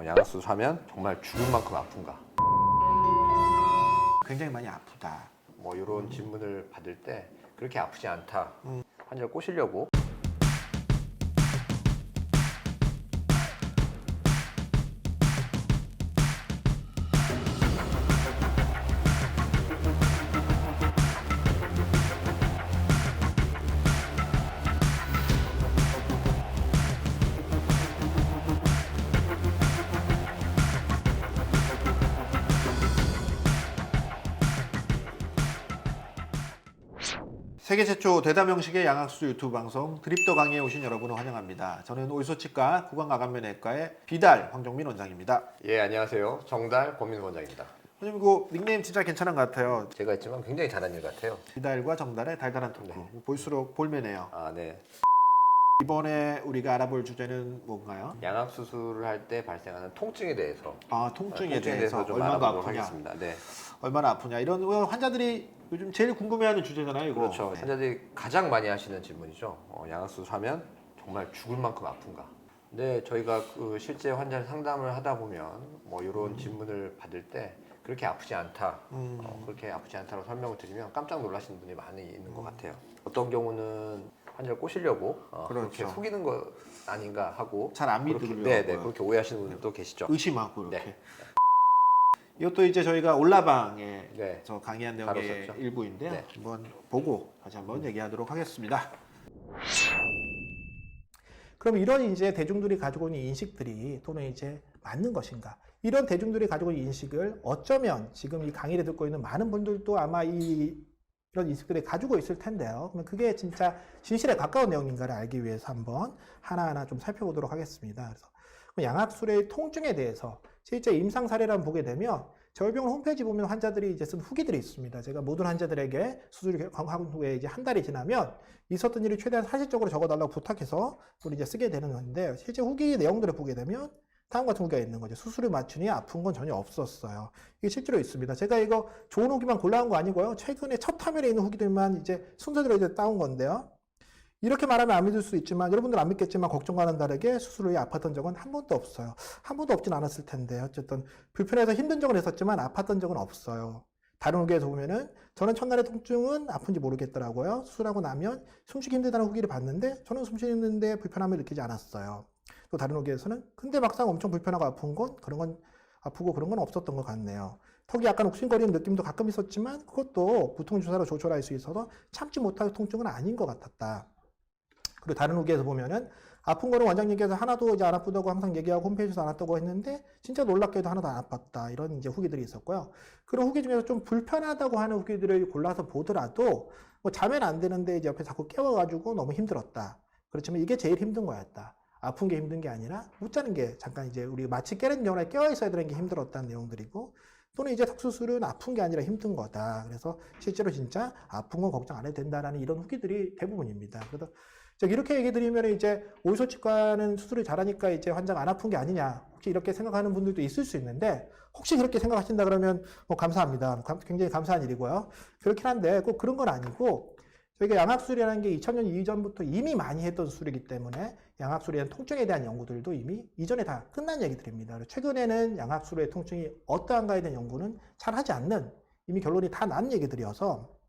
양악수술하면 정말 죽을 만큼 아픈가? 굉장히 많이 아프다. 뭐 이런 질문을 받을 때 그렇게 아프지 않다. 환자를 꼬시려고 세계 최초 대담 형식의 양악수술 유튜브 방송 드립더 강의에 오신 여러분을 환영합니다. 저는 오이소치과 구강마감면외과의 비달 황정민 원장입니다. 예, 안녕하세요. 정달 권민우 원장입니다. 선생님 그 닉네임 진짜 괜찮은 것 같아요. 제가 했지만 굉장히 잘한 일 같아요. 비달과 정달의 달달한 토크. 볼수록 볼매네요. 아, 네. 이번에 우리가 알아볼 주제는 뭔가요? 양악수술을 할 때 발생하는 통증에 대해서 통증에 대해서 좀 얼마나 알아보도록 아프냐, 하겠습니다. 네. 얼마나 아프냐 이런 환자들이 요즘 제일 궁금해하는 주제잖아요. 이거. 그렇죠. 네. 환자들이 가장 많이 하시는 질문이죠. 양악수술하면 정말 죽을 만큼 아픈가? 근데 저희가 그 실제 환자 상담을 하다 보면 뭐 이런 질문을 받을 때 그렇게 아프지 않다. 그렇게 아프지 않다고 설명을 드리면 깜짝 놀라시는 분이 많이 있는 것 같아요. 어떤 경우는 환자를 꼬시려고 그렇게 그렇죠. 속이는 거 아닌가 하고 잘 안 그렇게, 믿으려고 네, 그렇게 오해하시는 분들도 계시죠. 의심하고 이렇게. 네. 이것도 이제 저희가 올라방에 네. 저 강의한 바로 내용의 썼죠. 일부인데요. 네. 한번 보고 다시 한번 얘기하도록 하겠습니다. 그럼 이런 이제 대중들이 가지고 있는 인식들이 또는 이제 맞는 것인가? 이런 대중들이 가지고 있는 인식을 어쩌면 지금 이 강의를 듣고 있는 많은 분들도 아마 이런 인식들을 가지고 있을 텐데요. 그러면 그게 진짜 진실에 가까운 내용인가를 알기 위해서 한번 하나하나 좀 살펴보도록 하겠습니다. 그래서 양악술의 통증에 대해서 실제 임상 사례를 한번 보게 되면 저희 병원 홈페이지 보면 환자들이 이제 쓴 후기들이 있습니다. 제가 모든 환자들에게 수술을 한 후에 이제 한 달이 지나면 있었던 일을 최대한 사실적으로 적어달라고 부탁해서 우리 이제 쓰게 되는 건데 실제 후기 내용들을 보게 되면 다음 같은 후기가 있는 거죠. 수술을 마치니 아픈 건 전혀 없었어요. 이게 실제로 있습니다. 제가 이거 좋은 후기만 골라온 거 아니고요. 최근에 첫 화면에 있는 후기들만 이제 순서대로 이제 따온 건데요. 이렇게 말하면 안 믿을 수 있지만 여러분들 안 믿겠지만 걱정과는 다르게 수술을 아팠던 적은 한 번도 없어요. 한 번도 없진 않았을 텐데 어쨌든 불편해서 힘든 적은 있었지만 아팠던 적은 없어요. 다른 후기에서 보면은 저는 첫날의 통증은 아픈지 모르겠더라고요. 수술하고 나면 숨쉬기 힘들다는 후기를 봤는데 저는 숨쉬는데 불편함을 느끼지 않았어요. 또 다른 후기에서는 근데 막상 엄청 불편하고 아픈 건 그런 건 아프고 그런 건 없었던 것 같네요. 턱이 약간 욱신거리는 느낌도 가끔 있었지만 그것도 무통주사로 조절할 수 있어서 참지 못할 통증은 아닌 것 같았다. 그리고 다른 후기에서 보면은 아픈 거는 원장님께서 하나도 이제 안 아프다고 항상 얘기하고 홈페이지에서 안 아프다고 했는데 진짜 놀랍게도 하나도 안 아팠다 이런 이제 후기들이 있었고요. 그런 후기 중에서 좀 불편하다고 하는 후기들을 골라서 보더라도 뭐 자면 안 되는데 이제 옆에 자꾸 깨워가지고 너무 힘들었다. 그렇지만 이게 제일 힘든 거였다. 아픈 게 힘든 게 아니라 못 자는 게 잠깐 이제 우리 마치 깨는 경우에 깨어 있어야 되는 게 힘들었다는 내용들이고 또는 이제 턱수술은 아픈 게 아니라 힘든 거다. 그래서 실제로 진짜 아픈 건 걱정 안 해도 된다라는 이런 후기들이 대부분입니다. 그래서 이렇게 얘기 드리면 이제 오이소치과는 수술을 잘하니까 이제 환자가 안 아픈 게 아니냐 혹시 이렇게 생각하는 분들도 있을 수 있는데 혹시 그렇게 생각하신다 그러면 감사합니다. 굉장히 감사한 일이고요. 그렇긴 한데 꼭 그런 건 아니고 저희가 양악술이라는 게 2000년 이전부터 이미 많이 했던 수술이기 때문에 양악술에 대한 통증에 대한 연구들도 이미 이전에 다 끝난 얘기들입니다. 최근에는 양악술의 통증이 어떠한가에 대한 연구는 잘 하지 않는 이미 결론이 다 난 얘기들이어서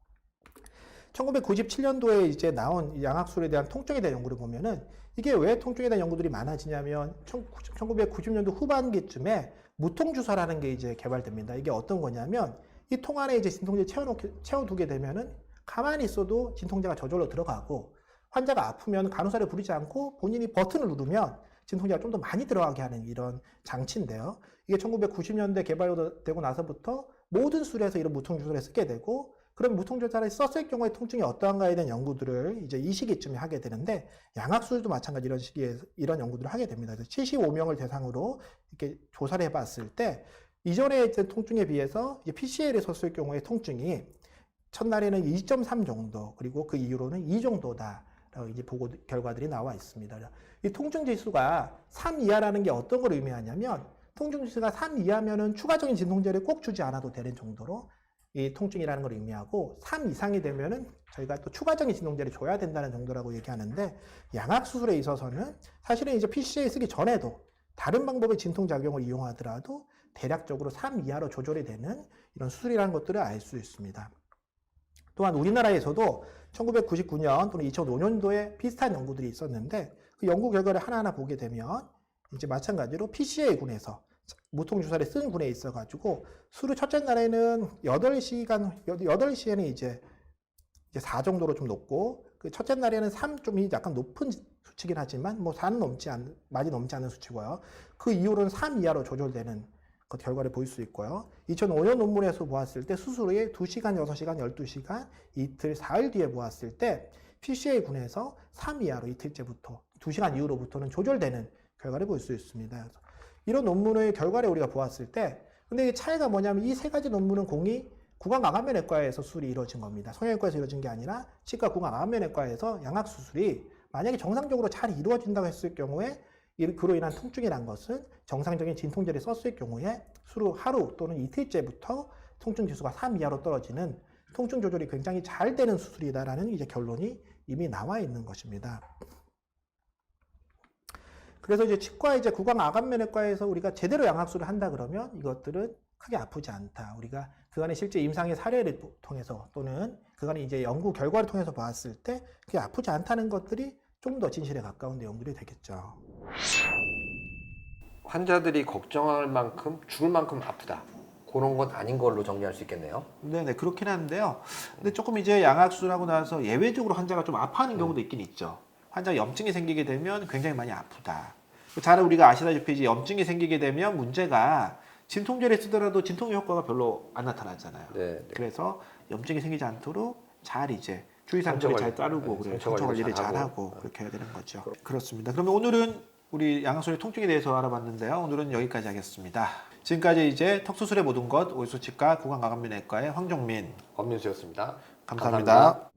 1997년도에 이제 나온 양악술에 대한 통증에 대한 연구를 보면은 이게 왜 통증에 대한 연구들이 많아지냐면 1990년도 후반기쯤에 무통주사라는 게 이제 개발됩니다. 이게 어떤 거냐면 이 통 안에 이제 진통제 채워두게 되면은 가만히 있어도 진통제가 저절로 들어가고 환자가 아프면 간호사를 부르지 않고 본인이 버튼을 누르면 진통제가 좀 더 많이 들어가게 하는 이런 장치인데요. 이게 1990년대 개발되고 나서부터 모든 수술에서 이런 무통주사를 쓰게 되고 그럼 무통주사를 썼을 경우에 통증이 어떠한가에 대한 연구들을 이제 이 시기쯤에 하게 되는데 양악술도 마찬가지 이런 시기에 이런 연구들을 하게 됩니다. 그래서 75명을 대상으로 이렇게 조사를 해봤을 때 이전에 있던 통증에 비해서 PCL에 썼을 경우에 통증이 첫날에는 2.3 정도 그리고 그 이후로는 2 정도다라고 이제 보고 결과들이 나와 있습니다. 이 통증 지수가 3 이하라는 게 어떤 걸 의미하냐면 통증 지수가 3 이하면은 추가적인 진통제를 꼭 주지 않아도 되는 정도로 이 통증이라는 걸 의미하고 3 이상이 되면은 저희가 또 추가적인 진통제를 줘야 된다는 정도라고 얘기하는데 양악 수술에 있어서는 사실은 이제 PCA 쓰기 전에도 다른 방법의 진통작용을 이용하더라도 대략적으로 3 이하로 조절이 되는 이런 수술이라는 것들을 알 수 있습니다. 또한 우리나라에서도 1999년 또는 2005년도에 비슷한 연구들이 있었는데 그 연구 결과를 하나하나 보게 되면 이제 마찬가지로 PCA군에서 무통주사를 쓴 군에 있어가지고 수술 첫째 날에는 8시에는 이제 4 정도로 좀 높고 그 첫째 날에는 3 좀 약간 높은 수치긴 하지만 뭐 4는 많이 넘지 않는 수치고요. 그 이후로는 3 이하로 조절되는 그 결과를 볼 수 있고요. 2005년 논문에서 보았을 때 수술 후에 2시간, 6시간, 12시간, 이틀, 4일 뒤에 보았을 때 PCA군에서 3 이하로 이틀째부터 2시간 이후로부터는 조절되는 결과를 볼 수 있습니다. 그래서 이런 논문의 결과를 우리가 보았을 때 근데 이 차이가 뭐냐면 이 세 가지 논문은 공이 구강암면외과에서 수술이 이루어진 겁니다. 성형외과에서 이루어진 게 아니라 치과 구강암면외과에서 양악수술이 만약에 정상적으로 잘 이루어진다고 했을 경우에 그로 인한 통증이란 것은 정상적인 진통제를 썼을 경우에 수술 하루 또는 이틀째부터 통증 지수가 3 이하로 떨어지는 통증 조절이 굉장히 잘 되는 수술이다라는 이제 결론이 이미 나와 있는 것입니다. 그래서 이제 치과 이제 구강암면외과에서 우리가 제대로 양악수술을 한다 그러면 이것들은 크게 아프지 않다. 우리가 그간의 실제 임상의 사례를 통해서 또는 그간의 이제 연구 결과를 통해서 봤을 때 그게 아프지 않다는 것들이 좀 더 진실에 가까운 내용들이 되겠죠. 환자들이 걱정할 만큼 죽을 만큼 아프다. 그런 건 아닌 걸로 정리할 수 있겠네요. 네네, 그렇긴 한데요. 근데 조금 이제 양악수술하고 나서 예외적으로 환자가 좀 아파하는 경우도 있긴 있죠. 환자가 염증이 생기게 되면 굉장히 많이 아프다. 잘 우리가 아시다시피 이제 염증이 생기게 되면 문제가 진통제를 쓰더라도 진통 효과가 별로 안 나타나잖아요. 네. 그래서 염증이 생기지 않도록 잘 이제 주의사항들을 잘 따르고 그래 상처 관리를 잘 하고 그렇게 해야 되는 거죠. 그렇습니다. 그러면 오늘은 우리 양악수술의 통증에 대해서 알아봤는데요. 오늘은 여기까지 하겠습니다. 지금까지 이제 턱수술의 모든 것 오이소치과 구강암면외과의 황정민 엄민수였습니다. 감사합니다.